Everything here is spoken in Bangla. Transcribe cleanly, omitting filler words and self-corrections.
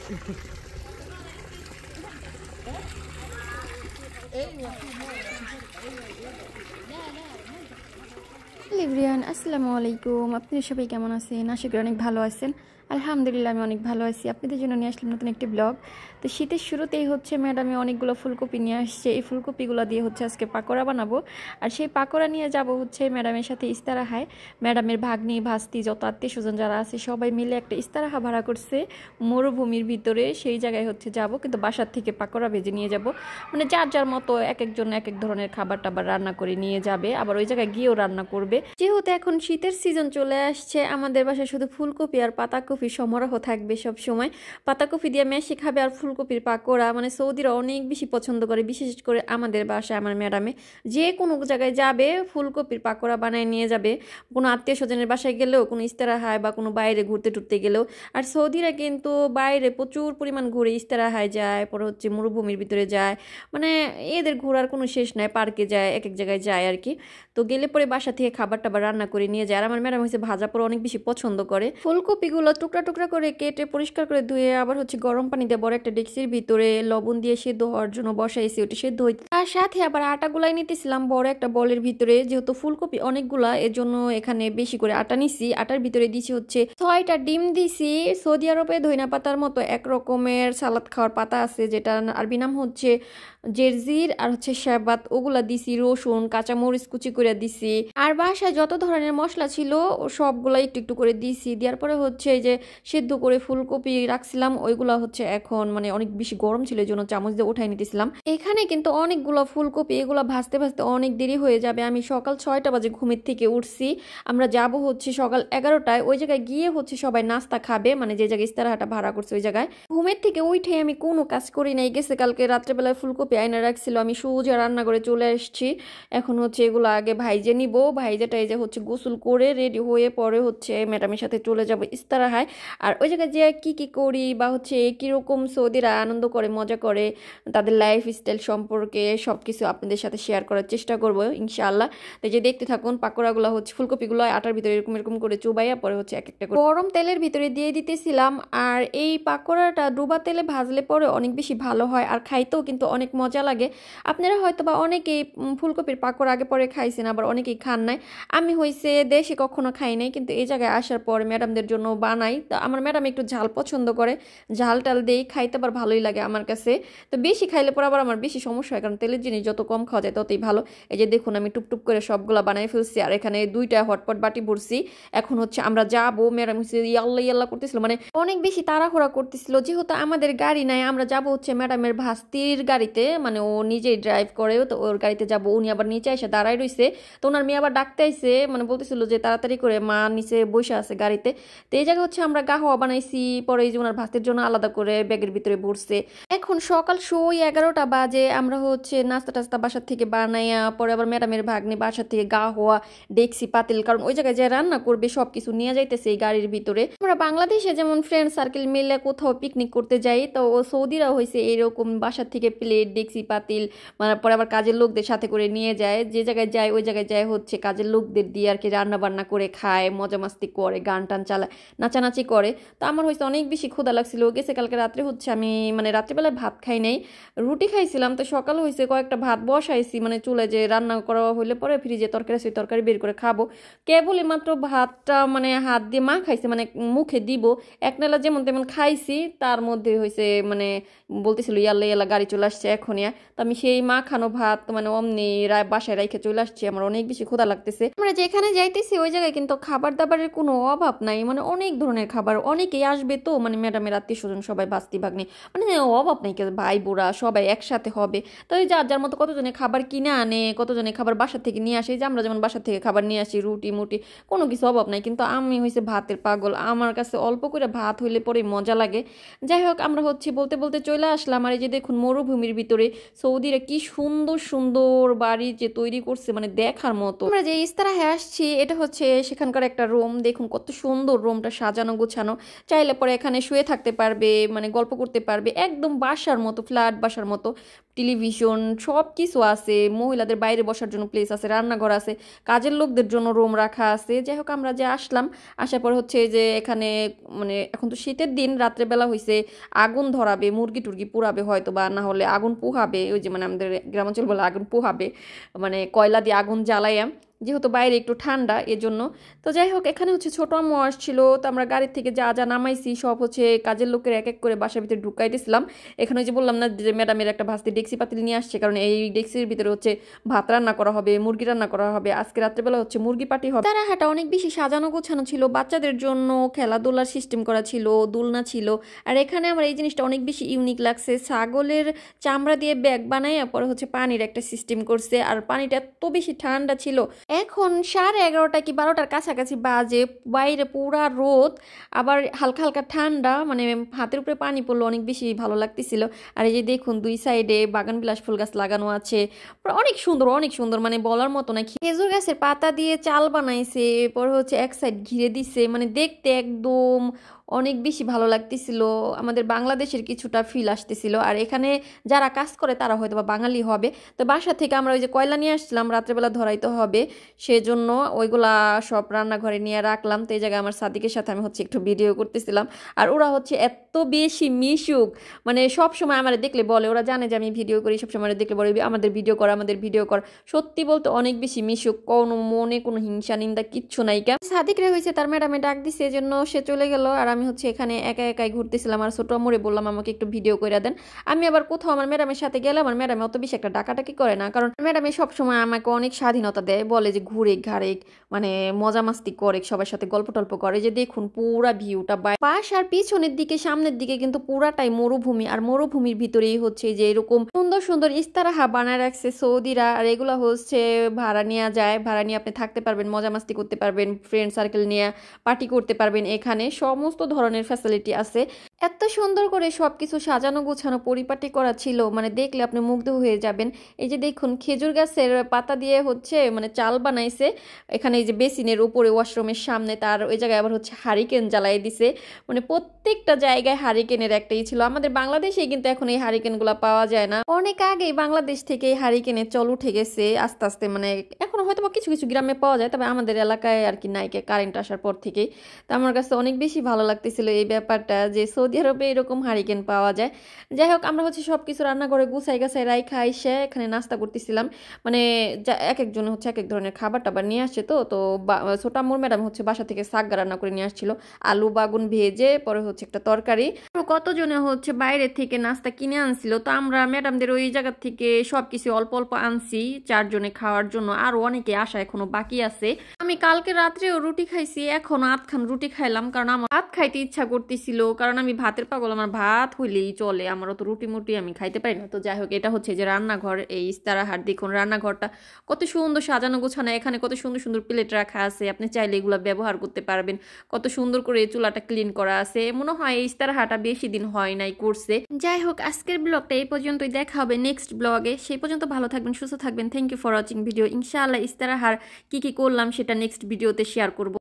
লিব্রিয়ান আসসালামু আলাইকুম। আপনারা সবাই কেমন আছেন? আশা করি অনেক ভালো আছেন। আলহামদুলিল্লাহ আমি অনেক ভালো আছি। আপনাদের জন্য নিয়ে আসলাম নতুন একটি ব্লগ। তো শীতের শুরুতেই হচ্ছে ম্যাডামে অনেকগুলো ফুলকপি নিয়ে আসছে। এই ফুলকপিগুলো দিয়ে হচ্ছে আজকে পাকোড়া বানাবো। আর সেই পাকোড়া নিয়ে যাব হচ্ছে ম্যাডামের সাথে ইস্তারাহায়। ম্যাডামের ভাগ্নি ভাস্তি যত আত্মীয় স্বজন যারা আছে সবাই মিলে একটা ইস্তারাহা ভাড়া করছে মরুভূমির ভিতরে। সেই জায়গায় হচ্ছে যাব, কিন্তু বাসার থেকে পাকোড়া ভেজে নিয়ে যাব। মানে যার যার মতো এক একজন এক এক ধরনের খাবার টাবার রান্না করে নিয়ে যাবে, আবার ওই জায়গায় গিয়েও রান্না করবে। যেহেতু এখন শীতের সিজন চলে আসছে, আমাদের বাসায় শুধু ফুলকপি আর পাতাকপি সমারোহ থাকবে সব সময়। পাতাকপি দিয়ে মেশি খাবে আর ফুলকপির পাকোড়া মানে সৌদিরা অনেক বেশি পছন্দ করে, বিশেষ করে আমাদের বাসায় আমার ম্যাডামে যে কোনো জায়গায় যাবে ফুলকপির পাকোড়া বানায় নিয়ে যাবে। কোনো আত্মীয় স্বজনের বাসায় গেলেও, কোনো ইস্তারাহায় বা কোনো বাইরে ঘুরতে টুরতে গেলেও। আর সৌদিরা কিন্তু বাইরে প্রচুর পরিমাণ ঘুরে, ইস্তারাহায় যায়, পরে হচ্ছে মরুভূমির ভিতরে যায়, মানে এদের ঘোরার কোনো শেষ নাই। পার্কে যায়, এক এক জায়গায় যায় আর কি। তো গেলে পরে বাসা থেকে খাবার টাবার রান্না করে নিয়ে যায়। আর আমার ম্যাডাম হচ্ছে ভাজা পরে অনেক বেশি পছন্দ করে। ফুলকপিগুলো টুকরা টুকরা করে কেটে পরিষ্কার করে ধুয়ে আবার হচ্ছে গরম পানি দিয়ে বড় একটা ডেক্সির ভিতরে লবণ দিয়ে সেদ্ধ হওয়ার জন্য বসাইছি, ওটা সেদ্ধ হইতে। আর সাথে আবার আটা গুলাই নিতেছিলাম বড় একটা বলের ভিতরে, যেহেতু ফুলকপি অনেকগুলা এর জন্য এখানে বেশি করে আটা নিছি। আটার ভিতরে দিছি হচ্ছে 6টা ডিম দিছি। সৌদি আরবে ধইনা পাতার মতো এক রকমের সালাদ খাওয়ার পাতা আছে, যেটা আরবি নাম হচ্ছে জেরজির আর হচ্ছে শাবাত, ওগুলা দিছি। রসুন কাঁচামরিচ কুচি করে দিছি। আর বাসায় যত ধরনের মশলা ছিল সবগুলা একটু একটু করে দিছি। দেওয়ার পরে হচ্ছে এই যে সেদ্ধ করে ফুলকপি রাখছিলাম, ওইগুলা হচ্ছে এখন মানে অনেক বেশি গরম ছিল, এই জন্য চামচ দিয়ে উঠাই নিতেছিলাম। এখানে কিন্তু অনেকগুলো ফুলকপি, এগুলা ভাজতে ভাজতে অনেক দেরি হয়ে যাবে। আমি সকাল 6টা বাজে ঘুমের থেকে উঠছি। আমরা যাব হচ্ছে সকাল 11টায়। ওই জায়গায় গিয়ে হচ্ছে সবাই নাস্তা খাবে, মানে যে জায়গায় ইস্তারাহাটা ভাড়া করছে ওই জায়গায়। ঘুমের থেকে উঠে আমি কোনো কাজ করি নাই। গেছে কালকে রাত্রেবেলায় ফুলকপি আয়না রাখছিল, আমি সোজা রান্না করে চলে আসছি। এখন হচ্ছে এগুলো আগে ভাইজে নিব। ভাইজেটা এই যে হচ্ছে গোসল করে রেডি হয়ে পরে হচ্ছে ম্যাডামের সাথে চলে যাব ইস্তারাহায়। আর ওই জায়গায় যে কি কি করি বা হচ্ছে কিরকম সৌদিরা আনন্দ করে মজা করে তাদের লাইফ স্টাইল সম্পর্কে সবকিছু আপনাদের সাথে শেয়ার করার চেষ্টা করবো ইনশাআল্লাহ। তো যে দেখতে থাকুন। পাকোড়াগুলো হচ্ছে ফুলকপিগুলো আটার ভিতরে এরকম এরকম করে চুবাইয়া পরে হচ্ছে এক একটা করে গরম তেলের ভিতরে দিয়ে দিতেছিলাম। আর এই পাকোড়াটা ডুবা তেলে ভাজলে পরে অনেক বেশি ভালো হয়, আর খাইতেও কিন্তু অনেক মজা লাগে। আপনারা হয়তো বা অনেকেই ফুলকপির পাকোড়া আগে পরে খাইছেন, আবার অনেকেই খান নাই। আমি হয়েছে দেশে কখনো খাই নাই, কিন্তু এই জায়গায় আসার পর ম্যাডামদের জন্য বানাই। তো আমার ম্যাডাম একটু ঝাল পছন্দ করে, ঝাল টাল দেই, খাইতে আবার ভালোই লাগে আমার কাছে। তো বেশি খাইলে পর আবার আমার বেশি সমস্যা হয়, কারণ তেলের জিনিস যত কম খাওয়া যায় ততই ভালো। এই যে দেখুন আমি টুপটুপ করে সবগুলা বানাই ফেলছি। আর এখানে 2টা হটপট বাটি ভরছি। এখন হচ্ছে আমরা যাবো। ম্যাডাম হচ্ছে ইয়াল্লা ইয়াল্লা করতেছিল, মানে অনেক বেশি তাড়াহুড়া করতেছিল। যেহেতু আমাদের গাড়ি নাই, আমরা যাবো হচ্ছে ম্যাডামের ভাস্তির গাড়িতে, মানে ও নিজেই ড্রাইভ করে, তো ওর গাড়িতে যাবো। উনি আবার নিচে এসে দাঁড়ায় রইছে। তো ওনার মেয়ে আবার ডাকতে আইছে, মানে বলতেছিল যে তাড়াতাড়ি করে, মা নিচে বসে আছে গাড়িতে। তো এই জায়গায় হচ্ছে আমরা গাহওয়া বানাইছি। পরে এই যে ওনার ভাস্তির জন্য আলাদা করে ব্যাগের ভিতরে ভরছে। এখন সকাল 11:30 বাজে। আমরা হচ্ছে নাস্তা টাস্তা বাসার থেকে বানাইয়া পরে আবার ম্যাডামের ভাগ্নে বাসার থেকে গাহওয়া ডেক্সি পাতিল, কারণ ওই জায়গায় যে রান্না করবে সবকিছু নিয়ে যাইতেছে এই গাড়ির ভিতরে। আমরা বাংলাদেশে যেমন ফ্রেন্ড সার্কেল মিলে কোথাও পিকনিক করতে যাই, তো সৌদিরাও হয়েছে এরকম বাসার থেকে প্লেট ডেক্সি পাতিল, মানে পরে আবার কাজের লোকদের সাথে করে নিয়ে যায়। যে জায়গায় যায় ওই জায়গায় যায় হচ্ছে কাজের লোকদের দিয়ে আর কি রান্না বান্না করে খায়, মজা মাস্তি করে, গান টান চালায়, নাচানাচি করে। তো আমার হয়েছে অনেক বেশি ক্ষুধা লাগছিল। গেছে কালকে রাত্রে হচ্ছে আমি মানে রাত্রিবেলায় ভাত খাই নাই, রুটি খাইছিলাম। তো সকাল হয়েছে কয়েকটা ভাত বসাইছি, মানে চুলে যে রান্না করা হইলে পরে ফ্রিজে তরকারি আছে, তরকারি বের করে খাবো। কেবলই মাত্র ভাতটা মানে হাত দিয়ে মা খাইছে, মানে মুখে দিব এক নেলা যেমন তেমন খাইছি। তার মধ্যে হয়েছে মানে বলতেছিল ইয়াল্লা ইয়াল্লা গাড়ি চলে আসছে এখনই। তো আমি সেই মা খানো ভাত মানে অমনি বাসায় রাইখে চলে আসছি। আমার অনেক বেশি ক্ষুধা লাগতেছে। আমরা যেখানে যাইতেছি ওই জায়গায় কিন্তু খাবার দাবারের কোনো অভাব নাই, মানে অনেক ধরনের খাবার। অনেকেই আসবে তো, মানে ম্যাডামের আত্মীয় স্বজন সবাই ভাস্তি ভাগ্নে, মানে অভাব নাই, ভাই বোরা সবাই একসাথে হবে। তো ওই যার যার মতো কতজনে খাবার কিনে আনে, কতজনে খাবার বাসা থেকে নিয়ে আসে। যে আমরা যেমন বাসা থেকে খাবার নিয়ে আসি, রুটি মুটি, কোনো কিছু অভাব নাই। কিন্তু আমি হয়েছে ভাতের পাগল, আমার কাছে অল্প করে ভাত হইলে পরে মজা লাগে। যাই হোক আমরা হচ্ছে বলতে বলতে চলে আসলাম। আর এই যে দেখুন মরুভূমির ভিতরে সৌদিরা কি সুন্দর সুন্দর বাড়ি যে তৈরি করছে, মানে দেখার মতো। আমরা যে ইস্তারাহে আসছি এটা হচ্ছে সেখানকার একটা রুম। দেখুন কত সুন্দর রুমটা সাজানো সাজানো গোছানো, চাইলে পরে এখানে শুয়ে থাকতে পারবে, মানে গল্প করতে পারবে, একদম বাসার মতো, ফ্ল্যাট বাসার মতো। টেলিভিশন সব কিছু আছে, মহিলাদের বাইরে বসার জন্য প্লেস আছে, রান্নাঘর আছে, কাজের লোকদের জন্য রুম রাখা আছে। যাই হোক আমরা যে আসলাম, আসার পর হচ্ছে যে এখানে মানে এখন তো শীতের দিন, রাত্রেবেলা হয়েছে আগুন ধরাবে, মুরগি টুরগি পুড়াবে হয়তো, বা না হলে আগুন পোহাবে, ওই যে মানে আমাদের গ্রামাঞ্চল বলে আগুন পোহাবে, মানে কয়লা দিয়ে আগুন জ্বালাইয়া, যেহেতু বাইরে একটু ঠান্ডা এজন্য। তো যাই হোক এখানে হচ্ছে ছোট আম্মু আসছিল, তো আমরা গাড়ির থেকে যা যা নামাইছি সব হচ্ছে কাজের লোকের এক এক করে বাসার ভিতরে ঢুকাইতেছিলাম। এখানে ওই যে বললাম না যে ম্যাডামের একটা ভাস্তি ডেক্সি পাতিল নিয়ে আসছে, কারণ এই ডেক্সির ভিতরে হচ্ছে ভাত রান্না করা হবে, মুরগি রান্না করা হবে, আজকে রাত্রেবেলা হচ্ছে মুরগি পাটি হবে। তারা হাটা অনেক বেশি সাজানো গোছানো ছিল, বাচ্চাদের জন্য খেলাধুলার সিস্টেম করা ছিল, দোলনা ছিল। আর এখানে আমার এই জিনিসটা অনেক বেশি ইউনিক লাগছে, ছাগলের চামড়া দিয়ে ব্যাগ বানায়, পরে হচ্ছে পানির একটা সিস্টেম করছে, আর পানিটা এত বেশি ঠান্ডা ছিল। এখন 11:30 কি 12টার কাছাকাছি বাজে, বাইরে পুরা রোদ, আবার হালকা হালকা ঠান্ডা, মানে হাতের উপরে পানি পড়লো, অনেক বেশি ভালো লাগতেছিল। আর এই যে দেখুন দুই সাইডে বাগান বিলাস ফুল গাছ লাগানো আছে, অনেক সুন্দর অনেক সুন্দর, মানে বলার মতো না। খেজুর গাছের পাতা দিয়ে চাল বানাইছে, পরে হচ্ছে এক সাইড ঘিরে দিছে, মানে দেখতে একদম অনেক বেশি ভালো লাগতেছিল, আমাদের বাংলাদেশের কিছুটা ফিল আসতেছিল। আর এখানে যারা কাজ করে তারা হয়তো বা বাঙালি হবে। তো বাসা থেকে আমরা ওই যে কয়লা নিয়ে আসছিলাম, রাত্রেবেলা ধরাইতে হবে, সেজন্য ওইগুলা সব রান্নাঘরে নিয়ে রাখলাম। তো এই জায়গায় আমার সাদিকের সাথে আমি হচ্ছে একটু ভিডিও করতেছিলাম। আর ওরা হচ্ছে এত বেশি মিশুক, মানে সব সময় আমার দেখলে বলে, ওরা জানে যে আমি ভিডিও করি, সব সময় দেখলে বলে আমাদের ভিডিও কর, আমাদের ভিডিও কর। সত্যি বলতে অনেক বেশি মিশুক, কোনো মনে কোনো হিংসা নিন্দা কিচ্ছু নাই। সাদিক রে হয়েছে তার ম্যাডামে ডাক দিছে, এজন্য সে চলে গেল। আর আমি হচ্ছে এখানে একা একাই ঘুরতেছিলাম। আর ছোট আম্মুরে বললাম আমাকে একটু ভিডিও করে দেন। আমি আবার কোথাও আমার ম্যাডামের সাথে গেলে আমার ম্যাডামে অত বেশি একটা ডাকাটাকি করে না, কারণ ম্যাডামে সবসময় আমাকে অনেক স্বাধীনতা দেয়, বলে যে ঘুরে ঘাড়ে, মানে মজা মাস্তি করে, সবার সাথে গল্প টল্প করে। যে দেখুন পুরা ভিউটা বাসার পিছনের দিকে, সামনের দিকে কিন্তু পুরাটাই মরুভূমি, আর মরুভূমির ভিতরেই হচ্ছে যে এরকম সুন্দর সুন্দর ইস্তারাহা বানায় রাখছে সৌদিরা। আর এগুলো হচ্ছে ভাড়া নেওয়া যায়, ভাড়া নিয়ে আপনি থাকতে পারবেন, মজা মাস্তি করতে পারবেন, ফ্রেন্ড সার্কেল নিয়ে পার্টি করতে পারবেন। এখানে সমস্ত ধরনের ফ্যাসিলিটি আছে, এত সুন্দর করে সবকিছু সাজানো গোছানো পরিপাটি করা ছিল, মানে দেখলে আপনি মুগ্ধ হয়ে যাবেন। এই যে দেখুন খেজুর গাছের পাতা দিয়ে হচ্ছে মানে চাল বানাইছে, এখানে এই যে বেসিনের উপরে ওয়াশরুমের সামনে, তার ওই জায়গায় আবার হচ্ছে হারিকেন জ্বালাই দিছে, মানে প্রত্যেকটা জায়গায় হারিকেনের একটাই ছিল। আমাদের বাংলাদেশে কিন্তু এখন এই হারিকেনগুলো পাওয়া যায় না, অনেক আগেই বাংলাদেশ থেকে এই হারিকেনের চল উঠে গেছে আস্তে আস্তে, মানে এখন হয়তো বা কিছু কিছু গ্রামে পাওয়া যায়, তবে আমাদের এলাকায় আর কি নাই, কারেন্ট আসার পর থেকেই। তো আমার কাছে অনেক বেশি ভালো লাগতেছিল এই ব্যাপারটা, যে সৌদি আরবে এরকম হারিকেন পাওয়া যায়। যাই হোক আমরা হচ্ছে সবকিছু রান্না করে গুছাই গাছাই রাইখা এসে এখানে নাস্তা করতেছিলাম, মানে এক একজন হচ্ছে এক এক ধরনের খাবার টাবার নিয়ে আসছে। তো ছোট আম্মুর ম্যাডাম হচ্ছে বাসা থেকে শাক রান্না করে নিয়ে আসছিল, আলু বাগুন ভেজে, পরে হচ্ছে একটা তরকারি। কতজনে হচ্ছে বাইরে থেকে নাস্তা কিনে আনছিল, তো আমরা ম্যাডামদের ওই জায়গা থেকে সবকিছু অল্প অল্প আনছি 4 জনে খাওয়ার জন্য, আর অনেকে আসা এখনো বাকি আছে। আমি কালকে রাত্রেও রুটি খাইছি, এখন আধখান রুটি খাইলাম, কারণ আমার ভাত খাইতে ইচ্ছা করতেছিল, কারণ আমি ভাতের পাগল, আমার ভাত হইলেই চলে, আমার অত রুটি মুটি আমি খাইতে পারি না। তো যাই হোক এটা হচ্ছে যে রান্নাঘর, এই ইস্তারাহার দেখুন রান্নাঘরটা কত সুন্দর সাজানো গোছানো, এখানে কত সুন্দর সুন্দর প্লেট রাখা আছে, আপনি চাইলে এগুলো ব্যবহার করতে পারবেন। কত সুন্দর করে চুলাটা ক্লিন করা আছে, মনে হয় এই ইস্তারাহাটা বেশি দিন হয় নাই করছে। যাই হোক আজকের ব্লগটা এই পর্যন্তই, দেখা হবে নেক্সট ব্লগে, সেই পর্যন্ত ভালো থাকবেন, সুস্থ থাকবেন। Thank you for watching video. ইনশাআল্লাহ ইস্তারাহার কি কি করলাম সেটা নেক্সট ভিডিওতে শেয়ার করব।